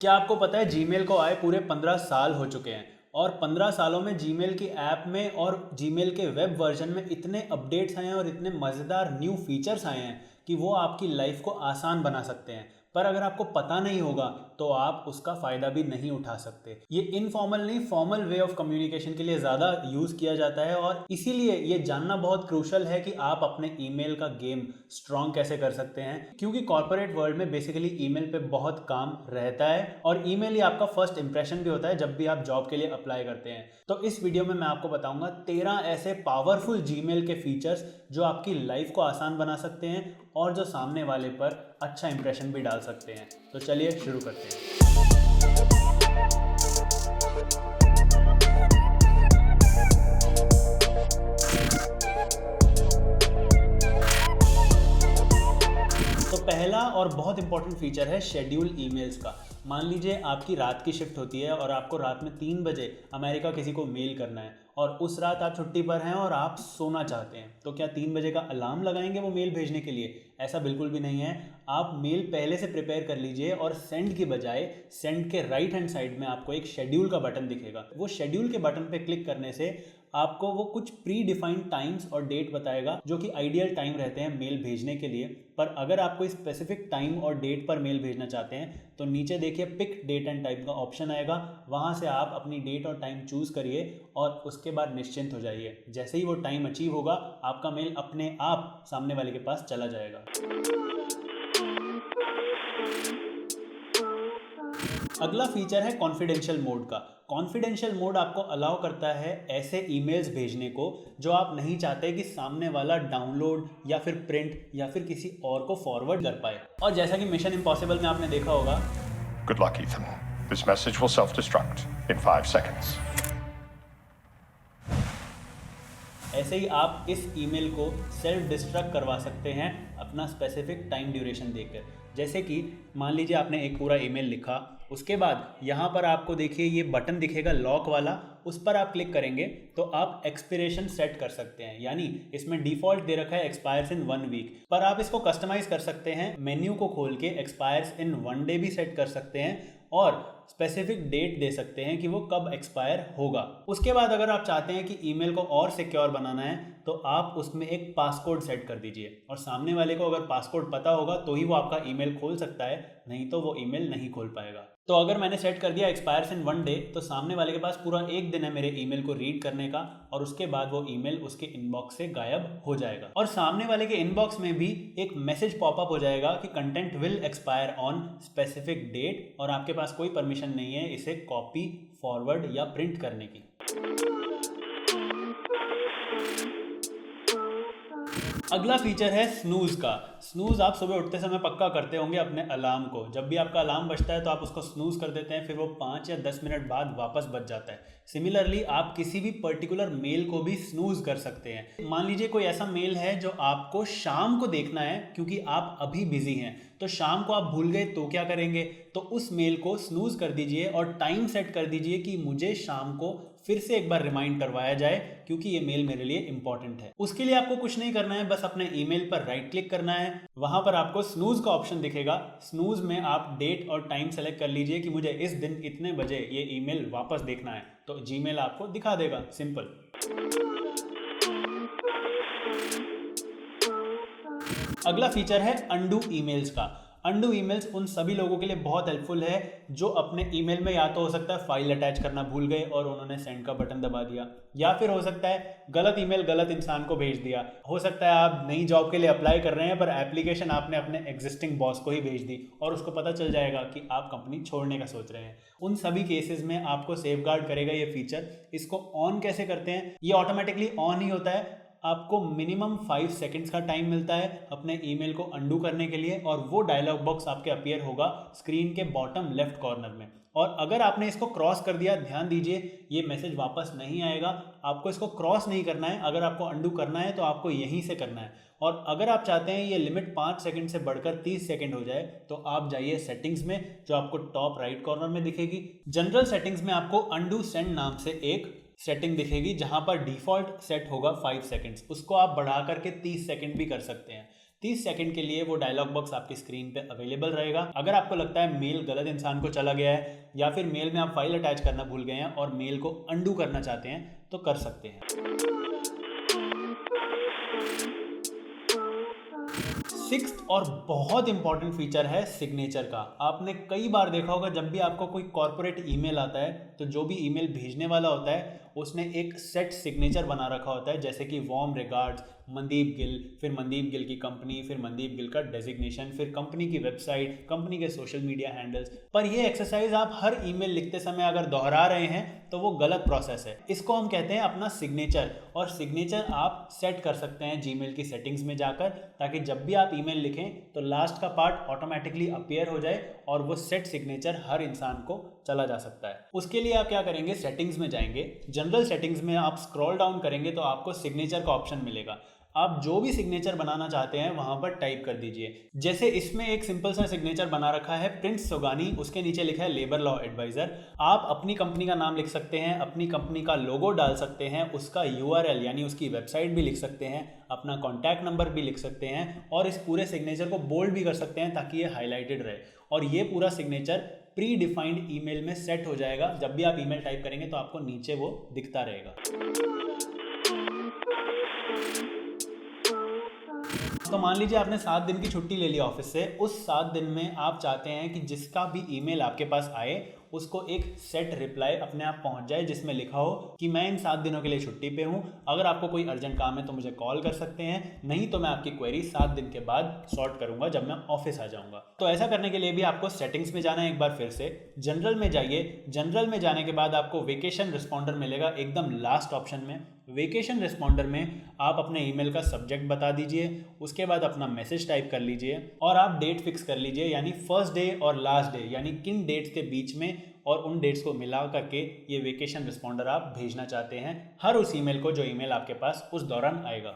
क्या आपको पता है जीमेल को आए पूरे 15 साल हो चुके हैं और 15 सालों में जीमेल की ऐप में और जीमेल के वेब वर्जन में इतने अपडेट्स आए हैं और इतने मज़ेदार न्यू फीचर्स आए हैं कि वो आपकी लाइफ को आसान बना सकते हैं। पर अगर आपको पता नहीं होगा तो आप उसका फ़ायदा भी नहीं उठा सकते। ये इनफॉर्मल नहीं फॉर्मल वे ऑफ कम्युनिकेशन के लिए ज़्यादा यूज़ किया जाता है और इसीलिए ये जानना बहुत क्रूशल है कि आप अपने ईमेल का गेम स्ट्रॉन्ग कैसे कर सकते हैं, क्योंकि कॉर्पोरेट वर्ल्ड में बेसिकली ईमेल पे बहुत काम रहता है और ईमेल ही आपका फर्स्ट इंप्रेशन भी होता है जब भी आप जॉब के लिए अप्लाई करते हैं। तो इस वीडियो में मैं आपको बताऊंगा 13 ऐसे पावरफुल जीमेल के फीचर्स जो आपकी लाइफ को आसान बना सकते हैं और जो सामने वाले पर अच्छा इंप्रेशन भी डाल सकते हैं। तो चलिए शुरू करते हैं। तो पहला और बहुत इंपॉर्टेंट फीचर है शेड्यूल ईमेल्स का। मान लीजिए आपकी रात की शिफ्ट होती है और आपको रात में 3 बजे अमेरिका किसी को मेल करना है और उस रात आप छुट्टी पर हैं और आप सोना चाहते हैं, तो क्या 3 बजे का अलार्म लगाएंगे वो मेल भेजने के लिए? ऐसा बिल्कुल भी नहीं है। आप मेल पहले से प्रिपेयर कर लीजिए और सेंड की बजाय सेंड के राइट हैंड साइड में आपको एक शेड्यूल का बटन दिखेगा। वो शेड्यूल के बटन पे क्लिक करने से आपको वो कुछ प्री डिफाइंड टाइम्स और डेट बताएगा जो कि आइडियल टाइम रहते हैं मेल भेजने के लिए। पर अगर आप कोई स्पेसिफिक टाइम और डेट पर मेल भेजना चाहते हैं तो नीचे देखिए पिक डेट एंड टाइम का ऑप्शन आएगा। वहाँ से आप अपनी डेट और टाइम चूज़ करिए और उसके बाद निश्चिंत हो जाइए। जैसे ही वो टाइम अचीव होगा आपका मेल अपने आप सामने वाले के पास चला जाएगा। अगला फीचर है कॉन्फिडेंशियल मोड का। कॉन्फिडेंशियल मोड आपको अलाउ करता है ऐसे ईमेल्स भेजने को जो आप नहीं चाहते कि सामने वाला डाउनलोड या फिर प्रिंट या फिर किसी और को फॉरवर्ड कर पाए। और जैसा कि मिशन इम्पॉसिबल में आपने देखा होगा, Good luck, Ethan. This message will self-destruct in 5 seconds. ऐसे ही आप इस ईमेल को सेल्फ डिस्ट्रक्ट करवा सकते हैं अपना स्पेसिफिक टाइम ड्यूरेशन देकर। जैसे कि मान लीजिए आपने एक पूरा ईमेल लिखा, उसके बाद यहाँ पर आपको देखिए ये बटन दिखेगा लॉक वाला, उस पर आप क्लिक करेंगे तो आप एक्सपिरेशन सेट कर सकते हैं। यानी इसमें डिफ़ॉल्ट दे रखा है एक्सपायर्स इन 1 वीक, पर आप इसको कस्टमाइज कर सकते हैं। मेन्यू को खोल के एक्सपायर्स इन 1 डे भी सेट कर सकते हैं और स्पेसिफिक डेट दे सकते हैं कि वो कब एक्सपायर होगा। उसके बाद अगर आप चाहते हैं कि ईमेल को और सिक्योर बनाना है तो आप उसमें एक पासकोड सेट कर दीजिए और सामने वाले को अगर पासकोड पता होगा तो ही वो आपका ईमेल खोल सकता है, नहीं तो वो ईमेल नहीं खोल पाएगा। तो अगर मैंने सेट कर दिया एक्सपायर्स इन 1 डे तो सामने वाले के पास पूरा 1 दिन है मेरे ईमेल को रीड करने का और उसके बाद वो ईमेल उसके इनबॉक्स से गायब हो जाएगा। और सामने वाले के इनबॉक्स में भी एक मैसेज पॉपअप हो जाएगा कि content will expire on specific date और आपके पास कोई परमिशन नहीं है इसे कॉपी, फॉरवर्ड या प्रिंट करने की। अगला फीचर है स्नूज का। स्नूज आप सुबह उठते समय पक्का करते होंगे अपने अलार्म को। जब भी आपका अलार्म बजता है तो आप उसको स्नूज कर देते हैं, फिर वो 5 या 10 मिनट बाद वापस बज जाता है। सिमिलरली आप किसी भी पर्टिकुलर मेल को भी स्नूज कर सकते हैं। मान लीजिए कोई ऐसा मेल है जो आपको शाम को देखना है क्योंकि आप अभी बिजी हैं, तो शाम को आप भूल गए तो क्या करेंगे? तो उस मेल को स्नूज कर दीजिए और टाइम सेट कर दीजिए कि मुझे शाम को फिर से एक बार रिमाइंड करवाया जाए क्योंकि ये मेल मेरे लिए इंपॉर्टेंट है। उसके लिए आपको कुछ नहीं करना है, बस अपने ईमेल पर राइट क्लिक करना है। वहां पर आपको स्नूज का ऑप्शन दिखेगा। स्नूज में आप डेट और टाइम सेलेक्ट कर लीजिए कि मुझे इस दिन इतने बजे ये ईमेल वापस देखना है, तो जीमेल आपको दिखा देगा। सिंपल। अगला फीचर है अनडू ईमेल्स का। अनडू ईमेल्स उन सभी लोगों के लिए बहुत हेल्पफुल है जो अपने ईमेल में या तो हो सकता है फाइल अटैच करना भूल गए और उन्होंने सेंड का बटन दबा दिया, या फिर हो सकता है गलत ईमेल गलत इंसान को भेज दिया। हो सकता है आप नई जॉब के लिए अप्लाई कर रहे हैं पर एप्लीकेशन आपने अपने एग्जिस्टिंग बॉस को ही भेज दी और उसको पता चल जाएगा कि आप कंपनी छोड़ने का सोच रहे हैं। उन सभी केसेस में आपको सेफगार्ड करेगा ये फीचर। इसको ऑन कैसे करते हैं? ये ऑटोमेटिकली ऑन ही होता है। आपको मिनिमम 5 सेकंड्स का टाइम मिलता है अपने ईमेल को अंडू करने के लिए और वो डायलॉग बॉक्स आपके अपीयर होगा स्क्रीन के बॉटम लेफ्ट कॉर्नर में। और अगर आपने इसको क्रॉस कर दिया, ध्यान दीजिए ये मैसेज वापस नहीं आएगा। आपको इसको क्रॉस नहीं करना है। अगर आपको अंडू करना है तो आपको यहीं से करना है। और अगर आप चाहते हैं ये लिमिट 5 सेकंड से बढ़कर 30 सेकंड हो जाए तो आप जाइए सेटिंग्स में, जो आपको टॉप राइट कॉर्नर में दिखेगी। जनरल सेटिंग्स में आपको अंडू सेंड नाम से एक सेटिंग दिखेगी जहां पर डिफॉल्ट सेट होगा 5 सेकंड्स। उसको आप बढ़ा करके 30 सेकंड भी कर सकते हैं। 30 सेकंड के लिए वो डायलॉग बॉक्स आपकी स्क्रीन पे अवेलेबल रहेगा। अगर आपको लगता है मेल गलत इंसान को चला गया है या फिर मेल में आप फाइल अटैच करना भूल गए हैं और मेल को अंडू करना चाहते हैं तो कर सकते हैं। 6th और बहुत इंपॉर्टेंट फीचर है सिग्नेचर का। आपने कई बार देखा होगा जब भी आपको कोई कॉर्पोरेट ईमेल आता है तो जो भी ईमेल भेजने वाला होता है उसने एक सेट सिग्नेचर बना रखा होता है, जैसे कि वार्म रिगार्ड्स मनदीप गिल, फिर मनदीप गिल की कंपनी, फिर मनदीप गिल का डेजिग्नेशन, फिर कंपनी की वेबसाइट, कंपनी के सोशल मीडिया हैंडल्स। पर ये एक्सरसाइज आप हर ईमेल लिखते समय अगर दोहरा रहे हैं तो वो गलत प्रोसेस है। इसको हम कहते हैं अपना सिग्नेचर, और सिग्नेचर आप सेट कर सकते हैं जीमेल की सेटिंग्स में जाकर, ताकि जब भी आप ईमेल लिखें तो लास्ट का पार्ट ऑटोमेटिकली अपीयर हो जाए और वो सेट सिग्नेचर हर इंसान को चला जा सकता है। उसके लिए आप क्या करेंगे, सेटिंग्स में जाएंगे, जनरल सेटिंग्स में आप स्क्रॉल डाउन करेंगे तो आपको सिग्नेचर का ऑप्शन मिलेगा। आप जो भी सिग्नेचर बनाना चाहते हैं वहां पर टाइप कर दीजिए। जैसे इसमें एक सिंपल सा सिग्नेचर बना रखा है प्रिंस सोगानी, उसके नीचे लिखा है लेबर लॉ एडवाइजर। आप अपनी कंपनी का नाम लिख सकते हैं, अपनी कंपनी का लोगो डाल सकते हैं, उसका URL यानी उसकी वेबसाइट भी लिख सकते हैं, अपना कॉन्टैक्ट नंबर भी लिख सकते हैं और इस पूरे सिग्नेचर को बोल्ड भी कर सकते हैं ताकि ये हाईलाइटेड रहे। और ये पूरा सिग्नेचर प्री डिफाइंड ईमेल में सेट हो जाएगा। जब भी आप ईमेल टाइप करेंगे तो आपको नीचे वो दिखता रहेगा। तो मान लीजिए आपने 7 दिन की छुट्टी ले ली ऑफिस से। उस 7 दिन में आप चाहते हैं कि जिसका भी ईमेल आपके पास आए उसको एक सेट रिप्लाई अपने आप पहुंच जाए जिसमें लिखा हो कि मैं इन 7 दिनों के लिए छुट्टी पे हूं, अगर आपको कोई अर्जेंट काम है तो मुझे कॉल कर सकते हैं, नहीं तो मैं आपकी क्वेरी 7 दिन के बाद सॉर्ट करूंगा जब मैं ऑफिस आ जाऊंगा। तो ऐसा करने के लिए भी आपको सेटिंग्स में जाना है। एक बार फिर से जनरल में जाइए। जनरल में जाने के बाद आपको वेकेशन रिस्पॉन्डर मिलेगा एकदम लास्ट ऑप्शन में। वेकेशन रिस्पॉन्डर में आप अपने ईमेल का सब्जेक्ट बता दीजिए, उसके बाद अपना मैसेज टाइप कर लीजिए और आप डेट फिक्स कर लीजिए, यानी फर्स्ट डे और लास्ट डे, यानी किन डेट्स के बीच में और उन डेट्स को मिला करके ये वेकेशन रिस्पॉन्डर आप भेजना चाहते हैं हर उस ईमेल को जो ईमेल आपके पास उस दौरान आएगा।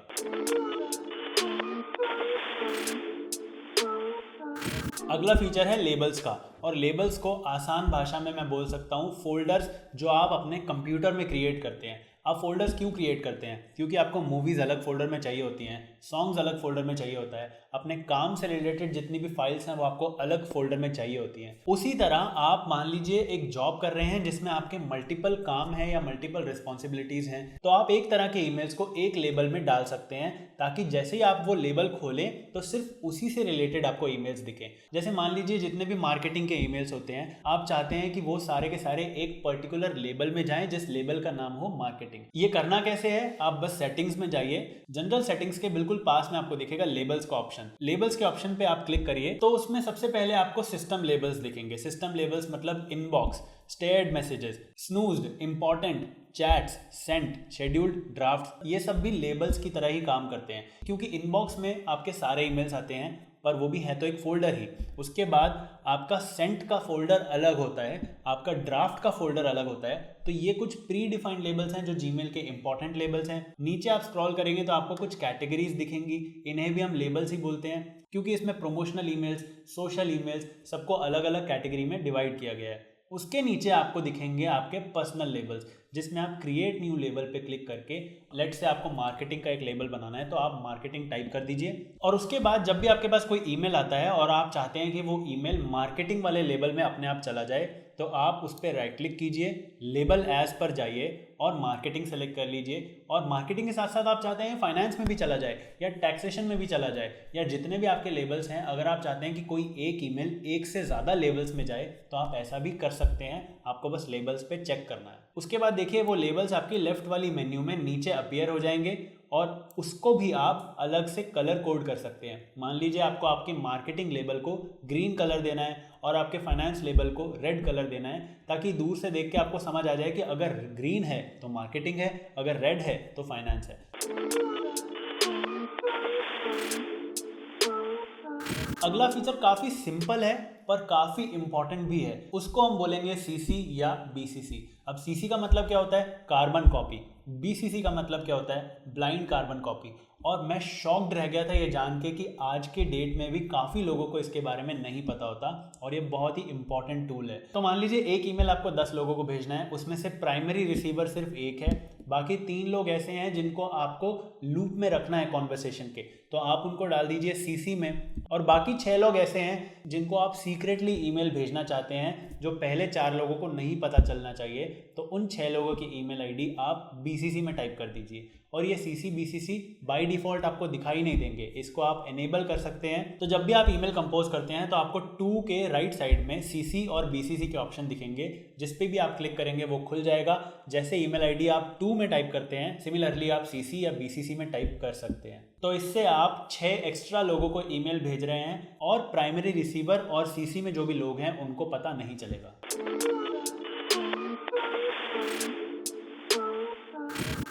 अगला फीचर है लेबल्स का, और लेबल्स को आसान भाषा में मैं बोल सकता हूँ फोल्डर्स जो आप अपने कंप्यूटर में क्रिएट करते हैं। आप फोल्डर्स क्यों क्रिएट करते हैं? क्योंकि आपको मूवीज़ अलग फोल्डर में चाहिए होती हैं, सॉन्ग्स अलग फोल्डर में चाहिए होता है, अपने काम से रिलेटेड जितनी भी फाइल्स हैं वो आपको अलग फोल्डर में चाहिए होती हैं। उसी तरह आप मान लीजिए एक जॉब कर रहे हैं जिसमें आपके मल्टीपल काम हैं या मल्टीपल रिस्पॉन्सिबिलिटीज़ हैं, तो आप एक तरह के ईमेल्स को एक लेबल में डाल सकते हैं ताकि जैसे ही आप वो लेबल खोलें तो सिर्फ उसी से रिलेटेड आपको ईमेल्स दिखें। जैसे मान लीजिए जितने भी मार्केटिंग के ईमेल्स होते हैं आप चाहते हैं कि वो सारे के सारे एक पर्टिकुलर लेबल में जाएं जिस लेबल का नाम हो मार्केटिंग। ये करना कैसे है? आप बस सेटिंग्स में जाइए। जनरल सेटिंग्स के बिल्कुल पास में आपको दिखेगा लेबल्स का ऑप्शन। लेबल्स के ऑप्शन पे आप क्लिक करिए तो उसमें सबसे पहले आपको सिस्टम लेबल्स दिखेंगे। सिस्टम लेबल्स मतलब inbox, starred messages, snoozed, important, chats, sent, scheduled, draft, ये सब भी लेबल्स की तरह ही काम करते हैं क्योंकि इनबॉक्स में आपके सारे ईमेल्स आते हैं पर वो भी है तो एक फोल्डर ही। उसके बाद आपका सेंट का फोल्डर अलग होता है, आपका ड्राफ्ट का फोल्डर अलग होता है। तो ये कुछ प्री डिफाइंड लेबल्स हैं जो जीमेल के इंपॉर्टेंट लेबल्स हैं। नीचे आप स्क्रॉल करेंगे तो आपको कुछ कैटेगरीज दिखेंगी, इन्हें भी हम लेबल्स ही बोलते हैं क्योंकि इसमें प्रोमोशनल ईमेल्स, सोशल ईमेल्स सबको अलग अलग कैटेगरी में डिवाइड किया गया है। उसके नीचे आपको दिखेंगे आपके पर्सनल लेबल्स जिसमें आप क्रिएट न्यू लेबल पे क्लिक करके लेट से आपको मार्केटिंग का एक लेबल बनाना है तो आप मार्केटिंग टाइप कर दीजिए। और उसके बाद जब भी आपके पास कोई ईमेल आता है और आप चाहते हैं कि वो ईमेल मार्केटिंग वाले लेबल में अपने आप चला जाए तो आप उस पर राइट क्लिक कीजिए, लेबल एज पर जाइए और मार्केटिंग सेलेक्ट कर लीजिए। और मार्केटिंग के साथ साथ आप चाहते हैं फाइनेंस में भी चला जाए या टैक्सेशन में भी चला जाए या जितने भी आपके लेबल्स हैं, अगर आप चाहते हैं कि कोई एक ईमेल एक से ज़्यादा लेबल्स में जाए तो आप ऐसा भी कर सकते हैं। आपको बस लेबल्स पे चेक करना है। उसके बाद देखिए वो लेबल्स आपकी लेफ्ट वाली मेन्यू में नीचे अपीयर हो जाएंगे और उसको भी आप अलग से कलर कोड कर सकते हैं। मान लीजिए आपको आपके मार्केटिंग लेबल को ग्रीन कलर देना है और आपके फाइनेंस लेबल को रेड कलर देना है ताकि दूर से देख के आपको समझ आ जाए कि अगर ग्रीन है तो मार्केटिंग है, अगर रेड है तो फाइनेंस है। अगला फीचर काफ़ी सिंपल है पर काफ़ी इंपॉर्टेंट भी है। उसको हम बोलेंगे सीसी या बीसीसी। अब सीसी का मतलब क्या होता है? Carbon copy. बीसीसी का मतलब क्या होता है? Blind carbon copy. और मैं शॉक्ड रह गया था ये जान के कि आज के डेट में भी काफ़ी लोगों को इसके बारे में नहीं पता होता और ये बहुत ही इंपॉर्टेंट टूल है। तो मान लीजिए एक ईमेल आपको 10 लोगों को भेजना है, उसमें से प्राइमरी रिसीवर सिर्फ एक है, बाकी 3 लोग ऐसे हैं जिनको आपको लूप में रखना है कॉन्वर्सेशन के, तो आप उनको डाल दीजिए सीसी में। और बाकी 6 लोग ऐसे हैं जिनको आप सीक्रेटली ईमेल भेजना चाहते हैं, जो पहले 4 लोगों को नहीं पता चलना चाहिए, तो उन 6 लोगों की ईमेल आईडी आप बीसीसी में टाइप कर दीजिए। और ये सीसी बीसीसी बाय डिफ़ॉल्ट आपको दिखाई नहीं देंगे, इसको आप एनेबल कर सकते हैं। तो जब भी आप ईमेल कंपोज करते हैं तो आपको 2 के राइट साइड में सीसी और बीसीसी के ऑप्शन दिखेंगे, जिस पे भी आप क्लिक करेंगे वो खुल जाएगा। जैसे ईमेल आईडी आप 2 में टाइप करते हैं, सिमिलरली आप सीसी या बीसीसी में टाइप कर सकते हैं। तो इससे आप 6 एक्स्ट्रा लोगों को ईमेल भेज रहे हैं और प्राइमरी रिसीवर और सीसी में जो भी लोग हैं उनको पता नहीं चलेगा।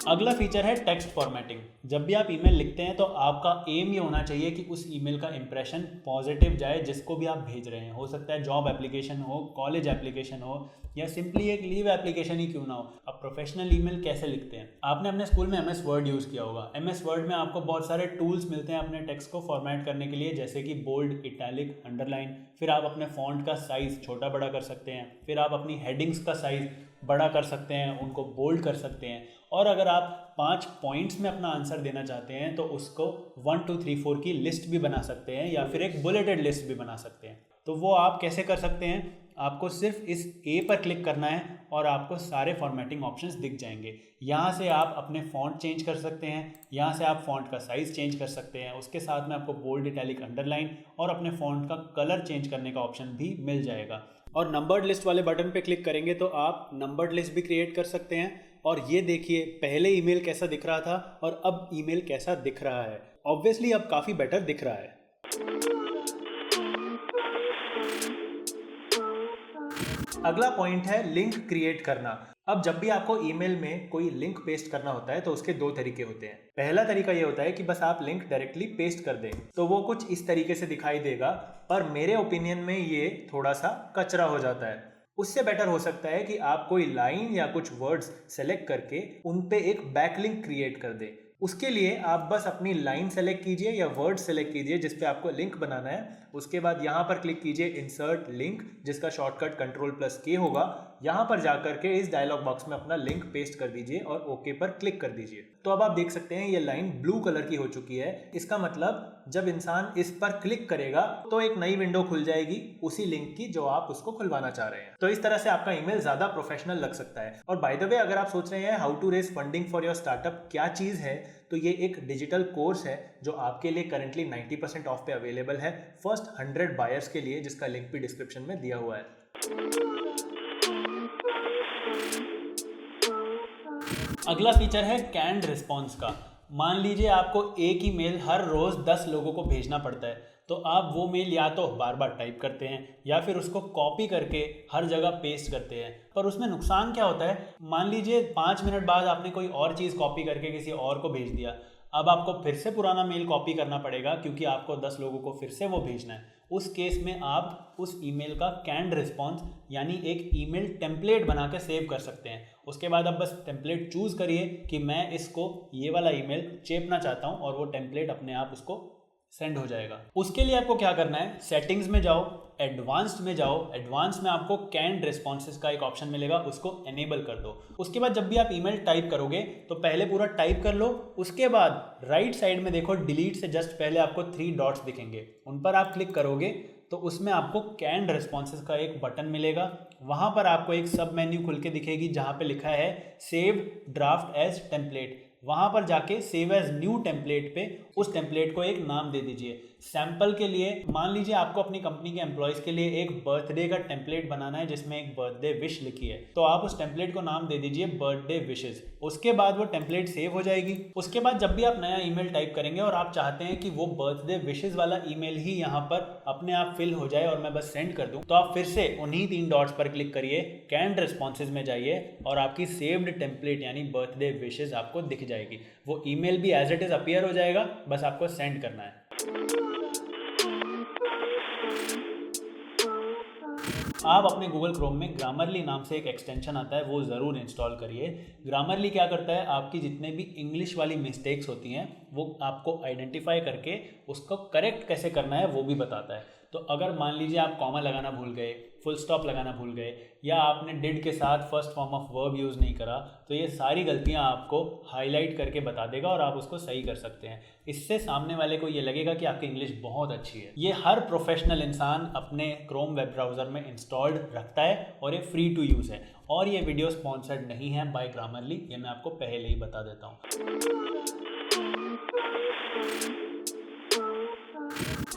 अगला फीचर है टेक्स्ट फॉर्मेटिंग। जब भी आप ईमेल लिखते हैं तो आपका एम ये होना चाहिए कि उस ईमेल का इंप्रेशन पॉजिटिव जाए जिसको भी आप भेज रहे हैं। हो सकता है जॉब एप्लीकेशन हो, कॉलेज एप्लीकेशन हो, या सिंपली एक लीव एप्लीकेशन ही क्यों ना हो। अब प्रोफेशनल ईमेल कैसे लिखते हैं? आपने अपने स्कूल में MS वर्ड यूज़ किया होगा। MS वर्ड में आपको बहुत सारे टूल्स मिलते हैं अपने टेक्स्ट को फॉर्मेट करने के लिए, जैसे कि बोल्ड, इटैलिक, अंडरलाइन। फिर आप अपने फॉन्ट का साइज़ छोटा बड़ा कर सकते हैं। फिर आप अपनी हेडिंग्स का साइज़ बड़ा कर सकते हैं, उनको बोल्ड कर सकते हैं। और अगर आप 5 पॉइंट्स में अपना आंसर देना चाहते हैं तो उसको 1 2 3 4 की लिस्ट भी बना सकते हैं, या फिर एक बुलेटेड लिस्ट भी बना सकते हैं। तो वो आप कैसे कर सकते हैं? आपको सिर्फ इस ए पर क्लिक करना है और आपको सारे फॉर्मेटिंग ऑप्शंस दिख जाएंगे। यहाँ से आप अपने फॉन्ट चेंज कर सकते हैं, यहाँ से आप फॉन्ट का साइज़ चेंज कर सकते हैं, उसके साथ में आपको बोल्ड, इटैलिक, अंडरलाइन और अपने फॉन्ट का कलर चेंज करने का ऑप्शन भी मिल जाएगा। और नंबर्ड लिस्ट वाले बटन पे क्लिक करेंगे तो आप नंबर्ड लिस्ट भी क्रिएट कर सकते हैं। और ये देखिए, पहले ईमेल कैसा दिख रहा था और अब ईमेल कैसा दिख रहा है। ऑब्वियसली अब काफ़ी बेटर दिख रहा है। अगला पॉइंट है लिंक क्रिएट करना। अब जब भी आपको ईमेल में कोई लिंक पेस्ट करना होता है तो उसके 2 तरीके होते हैं। पहला तरीका ये होता है कि बस आप लिंक डायरेक्टली पेस्ट कर दें, तो वो कुछ इस तरीके से दिखाई देगा, पर मेरे ओपिनियन में ये थोड़ा सा कचरा हो जाता है। उससे बेटर हो सकता है कि आप कोई लाइन या कुछ वर्ड्स सेलेक्ट करके उन पे एक बैकलिंक क्रिएट कर दें। उसके लिए आप बस अपनी लाइन सेलेक्ट कीजिए या वर्ड सेलेक्ट कीजिए जिस पे आपको लिंक बनाना है। उसके बाद यहाँ पर क्लिक कीजिए इंसर्ट लिंक, जिसका शॉर्टकट Ctrl+K होगा। यहाँ पर जाकर के इस डायलॉग बॉक्स में अपना लिंक पेस्ट कर दीजिए और ओके पर क्लिक कर दीजिए। तो अब आप देख सकते हैं ये लाइन ब्लू कलर की हो चुकी है। इसका मतलब जब इंसान इस पर क्लिक करेगा तो एक नई विंडो खुल जाएगी उसी लिंक की जो आप उसको खुलवाना चाह रहे हैं। तो इस तरह से आपका ईमेल ज्यादा प्रोफेशनल लग सकता है। और बाय द वे, अगर आप सोच रहे हैं how to raise funding for your startup क्या चीज है, तो ये एक डिजिटल कोर्स है जो आपके लिए करेंटली 90% ऑफ पे अवेलेबल है फर्स्ट 100 बायर्स के लिए, जिसका लिंक भी डिस्क्रिप्शन में दिया हुआ है। अगला फीचर है कैन्ड रिस्पॉन्स का। मान लीजिए आपको एक ही मेल हर रोज 10 लोगों को भेजना पड़ता है, तो आप वो मेल या तो बार बार टाइप करते हैं या फिर उसको कॉपी करके हर जगह पेस्ट करते हैं। पर उसमें नुकसान क्या होता है? मान लीजिए 5 मिनट बाद आपने कोई और चीज़ कॉपी करके किसी और को भेज दिया। अब आपको फिर से पुराना मेल कॉपी करना पड़ेगा क्योंकि आपको 10 लोगों को फिर से वो भेजना है। उस केस में आप उस ईमेल का कैन्ड रिस्पॉन्स यानी एक ईमेल टेम्पलेट बना के सेव कर सकते हैं। उसके बाद आप बस टेम्पलेट चूज़ करिए कि मैं इसको ये वाला ईमेल चेपना चाहता हूँ और वो टेम्पलेट अपने आप उसको सेंड हो जाएगा। उसके लिए आपको क्या करना है? सेटिंग्स में जाओ, एडवांस्ड में जाओ। एडवांस में आपको कैन्ड रिस्पॉन्सेस का एक ऑप्शन मिलेगा, उसको एनेबल कर दो। उसके बाद जब भी आप ईमेल टाइप करोगे तो पहले पूरा टाइप कर लो। उसके बाद राइट साइड में देखो, डिलीट से जस्ट पहले आपको 3 डॉट्स दिखेंगे, उन पर आप क्लिक करोगे तो उसमें आपको कैन्ड रिस्पॉन्सेस का एक बटन मिलेगा। वहाँ पर आपको एक सब मेन्यू खुल के दिखेगी जहाँ पे लिखा है सेव ड्राफ्ट एज टेम्पलेट। वहाँ पर जाके सेव एज न्यू टेम्पलेट पे उस टेम्पलेट को एक नाम दे दीजिए। सैंपल के लिए मान लीजिए आपको अपनी कंपनी के एम्प्लॉयज़ के लिए एक बर्थडे का टेम्पलेट बनाना है जिसमें एक बर्थडे विश लिखी है, तो आप उस टेम्पलेट को नाम दे दीजिए बर्थडे विशेस। उसके बाद वो टेम्पलेट सेव हो जाएगी। उसके बाद जब भी आप नया ईमेल टाइप करेंगे और आप चाहते हैं कि वो बर्थडे विशेस वाला ईमेल ही यहाँ पर अपने आप फिल हो जाए और मैं बस सेंड कर दूँ, तो आप फिर से उन्हीं 3 डॉट्स पर क्लिक करिए, कैन्ड रिस्पॉन्सेज में जाइए और आपकी सेव्ड टेम्पलेट यानी बर्थडे विशेस आपको दिख जाएगी। वो ईमेल भी एज इट इज अपीयर हो जाएगा, बस आपको सेंड करना है। आप अपने गूगल क्रोम में ग्रामरली नाम से एक एक्सटेंशन आता है, वो ज़रूर इंस्टॉल करिए। ग्रामरली क्या करता है, आपकी जितने भी इंग्लिश वाली मिस्टेक्स होती हैं वो आपको आइडेंटिफाई करके उसको करेक्ट कैसे करना है वो भी बताता है। तो अगर मान लीजिए आप कॉमा लगाना भूल गए, फुल स्टॉप लगाना भूल गए, या आपने डिड के साथ first form of verb use नहीं करा, तो ये सारी गलतियां आपको हाईलाइट करके बता देगा और आप उसको सही कर सकते हैं। इससे सामने वाले को ये लगेगा कि आपकी इंग्लिश बहुत अच्छी है। ये हर प्रोफेशनल इंसान अपने क्रोम वेब ब्राउज़र में इंस्टॉल्ड रखता है और ये फ्री टू यूज़ है। और ये वीडियो स्पॉन्सर्ड नहीं है बाय ग्रामरली, ये मैं आपको पहले ही बता देता हूँ।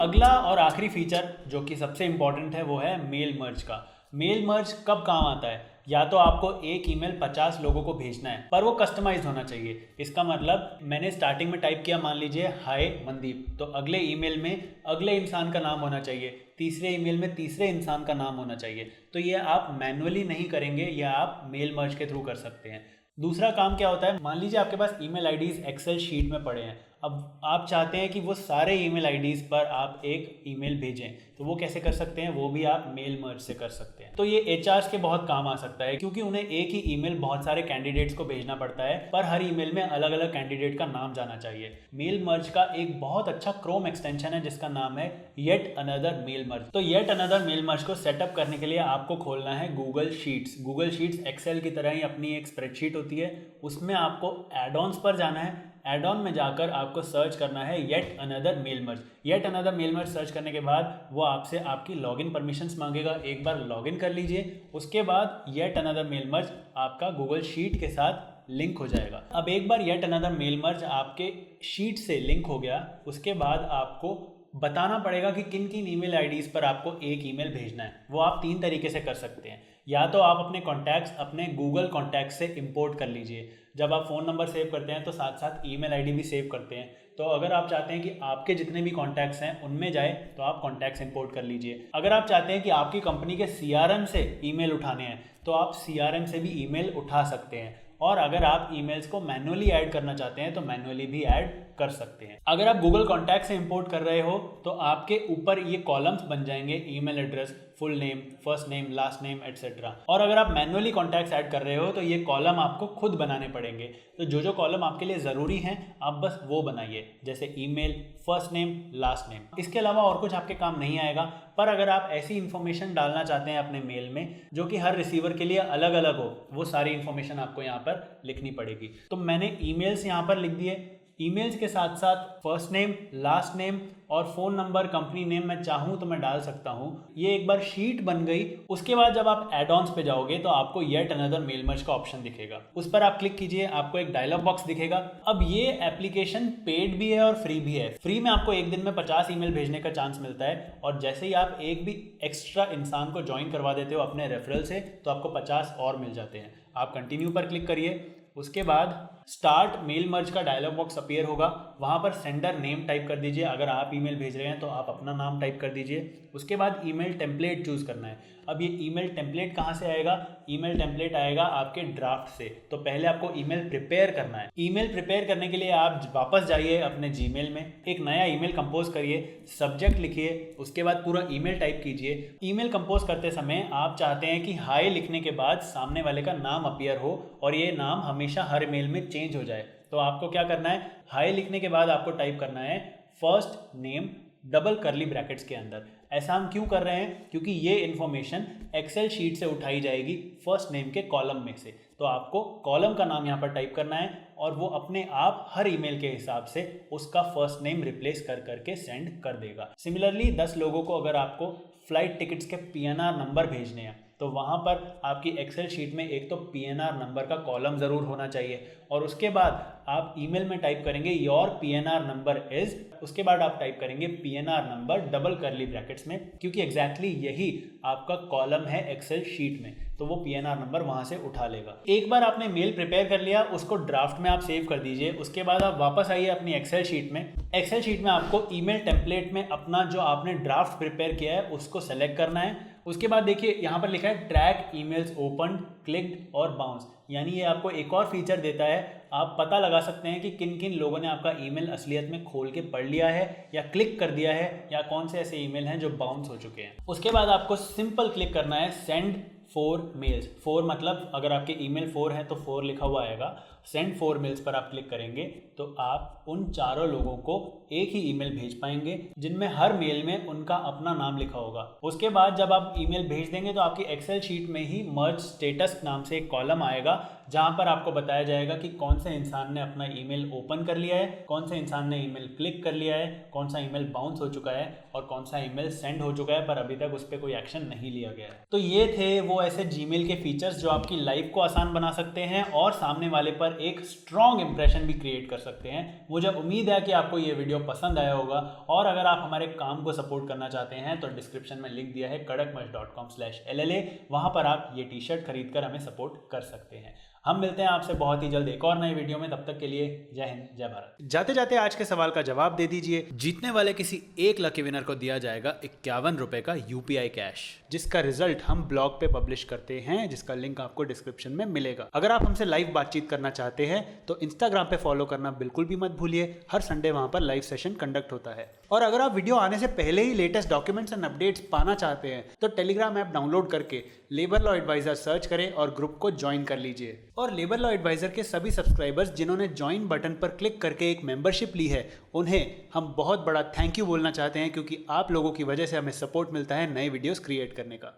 अगला और आखिरी फीचर जो कि सबसे इम्पॉर्टेंट है वो है मेल मर्ज का। मेल मर्ज कब काम आता है? या तो आपको एक ईमेल 50 लोगों को भेजना है, पर वो कस्टमाइज्ड होना चाहिए। इसका मतलब मैंने स्टार्टिंग में टाइप किया, मान लीजिए हाय मनदीप, तो अगले ईमेल में अगले इंसान का नाम होना चाहिए, तीसरे ईमेल में तीसरे इंसान का नाम होना चाहिए। तो ये आप मैनुअली नहीं करेंगे, या आप मेल मर्ज के थ्रू कर सकते हैं। दूसरा काम क्या होता है, मान लीजिए आपके पास ईमेल आईडीज एक्सेल शीट में पड़े हैं, अब आप चाहते हैं कि वो सारे ईमेल आईडीज पर आप एक ईमेल भेजें, तो वो कैसे कर सकते हैं? वो भी आप मेल मर्ज से कर सकते हैं। तो ये एचआर्स के बहुत काम आ सकता है, क्योंकि उन्हें एक ही ईमेल बहुत सारे कैंडिडेट्स को भेजना पड़ता है, पर हर ईमेल में अलग अलग कैंडिडेट का नाम जाना चाहिए। मेल मर्ज का एक बहुत अच्छा क्रोम एक्सटेंशन है जिसका नाम है येट अनदर मेल मर्ज। तो येट अनदर मेल मर्ज को सेटअप करने के लिए आपको खोलना है Google Sheets. Google Sheets Excel की तरह ही अपनी एक स्प्रेडशीट होती है, उसमें आपको एड ऑन्स पर जाना है। एड ऑन में जाकर आपको सर्च करना है yet another mail merge. Yet another mail merge search करने के बाद वो आपसे आपकी लॉगिन परमिशंस मांगेगा, एक बार लॉगिन कर लीजिए। उसके बाद येट अनदर मेल मर्ज आपका गूगल शीट के साथ लिंक हो जाएगा। अब एक बार येट अनदर मेल मर्ज आपके शीट से लिंक हो गया, उसके बाद आपको बताना पड़ेगा कि किन किन ईमेल आईडीज़ पर आपको एक ईमेल भेजना है। वो आप 3 तरीके से कर सकते हैं। या तो आप अपने कॉन्टैक्ट्स अपने गूगल कॉन्टैक्ट्स से इंपोर्ट कर लीजिए। जब आप फ़ोन नंबर सेव करते हैं तो साथ साथ ईमेल आईडी भी सेव करते हैं। तो अगर आप चाहते हैं कि आपके जितने भी कॉन्टैक्ट्स हैं उनमें जाए, तो आप कॉन्टैक्ट्स इंपोर्ट कर लीजिए। अगर आप चाहते हैं कि आपकी कंपनी के सीआरएम से ईमेल उठाने हैं, तो आप सीआरएम से भी ईमेल उठा सकते हैं। और अगर आप ईमेल्स को मैनुअली ऐड करना चाहते हैं तो मैनुअली भी ऐड कर सकते हैं। अगर आप गूगल कॉन्टैक्ट से इंपोर्ट कर रहे हो तो आपके ऊपर ये कॉलम्स बन जाएंगे, email address, full name, first name, last name etcetera. और अगर आप मैनुअली कॉन्टैक्ट्स ऐड कर रहे हो तो ये कॉलम आपको खुद बनाने पड़ेंगे। तो जो जो कॉलम आपके लिए ज़रूरी हैं आप बस वो बनाइए, जैसे email, first name, last name. इसके अलावा और कुछ आपके काम नहीं आएगा। पर अगर आप ऐसी इन्फॉर्मेशन डालना चाहते हैं अपने मेल में जो कि हर रिसीवर के लिए अलग अलग हो, वो सारी इन्फॉर्मेशन आपको यहाँ पर लिखनी पड़ेगी। तो मैंने ईमेल्स यहाँ पर लिख दिए। ईमेल्स के साथ साथ फर्स्ट नेम, लास्ट नेम और फ़ोन नंबर, कंपनी नेम मैं चाहूँ तो मैं डाल सकता हूँ। ये एक बार शीट बन गई। उसके बाद जब आप एड ऑन्स पे जाओगे तो आपको येट अनदर मेल मर्ज का ऑप्शन दिखेगा, उस पर आप क्लिक कीजिए, आपको एक डायलॉग बॉक्स दिखेगा। अब ये एप्लीकेशन पेड भी है और फ्री भी है। फ्री में आपको एक दिन में 50 ईमेल भेजने का चांस मिलता है, और जैसे ही आप एक भी एक्स्ट्रा इंसान को ज्वाइन करवा देते हो अपने रेफरल से, तो आपको 50 और मिल जाते हैं। आप कंटिन्यू पर क्लिक करिए। उसके बाद स्टार्ट मेल मर्ज का डायलॉग बॉक्स अपीयर होगा, वहाँ पर सेंडर नेम टाइप कर दीजिए। अगर आप ईमेल भेज रहे हैं तो आप अपना नाम टाइप कर दीजिए। उसके बाद ईमेल टेम्पलेट चूज़ करना है। अब ये ईमेल टेम्पलेट कहाँ से आएगा? ईमेल टेम्पलेट आएगा आपके ड्राफ्ट से। तो पहले आपको ईमेल प्रिपेयर करना है। ईमेल प्रिपेयर करने के लिए आप वापस जाइए अपने जीमेल में, एक नया ईमेल कंपोज करिए, सब्जेक्ट लिखिए, उसके बाद पूरा ईमेल टाइप कीजिए। ईमेल कंपोज करते समय आप चाहते हैं कि हाय लिखने के बाद सामने वाले का नाम अपीयर हो, और ये नाम हमेशा हर मेल में चेंज हो जाए। तो आपको क्या करना है, हाय लिखने के बाद आपको टाइप करना है फर्स्ट नेम डबल करली ब्रैकेट्स के अंदर। ऐसा हम क्यों कर रहे हैं? क्योंकि ये इन्फॉर्मेशन एक्सेल शीट से उठाई जाएगी फर्स्ट नेम के कॉलम में से। तो आपको कॉलम का नाम यहाँ पर टाइप करना है, और वो अपने आप हर ईमेल के हिसाब से उसका फर्स्ट नेम रिप्लेस कर करके सेंड कर देगा। सिमिलरली 10 लोगों को अगर आपको फ्लाइट टिकट्स के PNR नंबर भेजने हैं, तो वहाँ पर आपकी एक्सेल शीट में एक तो PNR नंबर का कॉलम ज़रूर होना चाहिए, और उसके बाद आप ईमेल में टाइप करेंगे योर PNR नंबर इज़, उसके बाद आप टाइप करेंगे PNR नंबर डबल करली ब्रैकेट्स में, क्योंकि एग्जैक्टली यही आपका कॉलम है एक्सेल शीट में। तो वो PNR नंबर वहाँ से उठा लेगा। एक बार आपने मेल प्रिपेयर कर लिया, उसको ड्राफ्ट में आप सेव कर दीजिए। उसके बाद आप वापस आइए अपनी एक्सेल शीट में। एक्सेल शीट में आपको ईमेल टेम्पलेट में अपना जो आपने ड्राफ्ट प्रिपेयर किया है उसको सेलेक्ट करना है। उसके बाद देखिए यहाँ पर लिखा है ट्रैक ईमेल्स ओपन, क्लिक्ड और बाउंस, यानी ये आपको एक और फीचर देता है। आप पता लगा सकते हैं कि किन किन लोगों ने आपका ईमेल असलियत में खोल के पढ़ लिया है या क्लिक कर दिया है, या कौन से ऐसे ईमेल हैं जो बाउंस हो चुके हैं। उसके बाद आपको सिंपल क्लिक करना है सेंड 4 मेल्स। 4 मतलब अगर आपके ईमेल 4 है तो 4 लिखा हुआ आएगा। सेंड 4 मेल्स पर आप क्लिक करेंगे तो आप उन चारों लोगों को एक ही ईमेल भेज पाएंगे जिनमें हर मेल में उनका अपना नाम लिखा होगा। उसके बाद जब आप ईमेल भेज देंगे तो आपकी एक्सेल शीट में ही मर्ज स्टेटस नाम से एक कॉलम आएगा जहां पर आपको बताया जाएगा कि कौन से इंसान ने अपना ईमेल ओपन कर लिया है, कौन से इंसान ने ईमेल क्लिक कर लिया है, कौन सा ईमेल बाउंस हो चुका है और कौन सा ईमेल सेंड हो चुका है पर अभी तक उस पर कोई एक्शन नहीं लिया गया है। तो ये थे वो ऐसे जीमेल के फीचर्स जो आपकी लाइफ को आसान बना सकते हैं और सामने वाले पर एक स्ट्रॉन्ग इंप्रेशन भी क्रिएट कर सकते हैं। मुझे उम्मीद है कि आपको ये वीडियो पसंद आया होगा और अगर आप हमारे काम को सपोर्ट करना चाहते हैं तो डिस्क्रिप्शन में लिंक दिया है kadakmerch.com/LLA, वहां पर आप ये टी शर्ट खरीद कर हमें सपोर्ट कर सकते हैं। हम मिलते हैं आपसे बहुत ही जल्द एक और नई वीडियो में, तब तक के लिए जय हिंद जय भारत। जाते जाते आज के सवाल का जवाब दे दीजिए। जीतने वाले किसी एक लकी विनर को दिया जाएगा 51 रुपए का UPI कैश, जिसका रिजल्ट हम ब्लॉग पे पब्लिश करते हैं, जिसका लिंक आपको डिस्क्रिप्शन में मिलेगा। अगर आप हमसे लाइव बातचीत करना चाहते हैं तो इंस्टाग्राम पे फॉलो करना बिल्कुल भी मत भूलिए। हर संडे वहां पर लाइव सेशन कंडक्ट होता है। और अगर आप वीडियो आने से पहले ही लेटेस्ट डॉक्यूमेंट्स एंड अपडेट्स पाना चाहते हैं तो टेलीग्राम ऐप डाउनलोड करके लेबर लॉ एडवाइजर सर्च करें और ग्रुप को ज्वाइन कर लीजिए। और लेबर लॉ एडवाइजर के सभी सब्सक्राइबर्स जिन्होंने ज्वाइन बटन पर क्लिक करके एक मेंबरशिप ली है, उन्हें हम बहुत बड़ा थैंक यू बोलना चाहते हैं, क्योंकि आप लोगों की वजह से हमें सपोर्ट मिलता है नए वीडियोस क्रिएट करने का।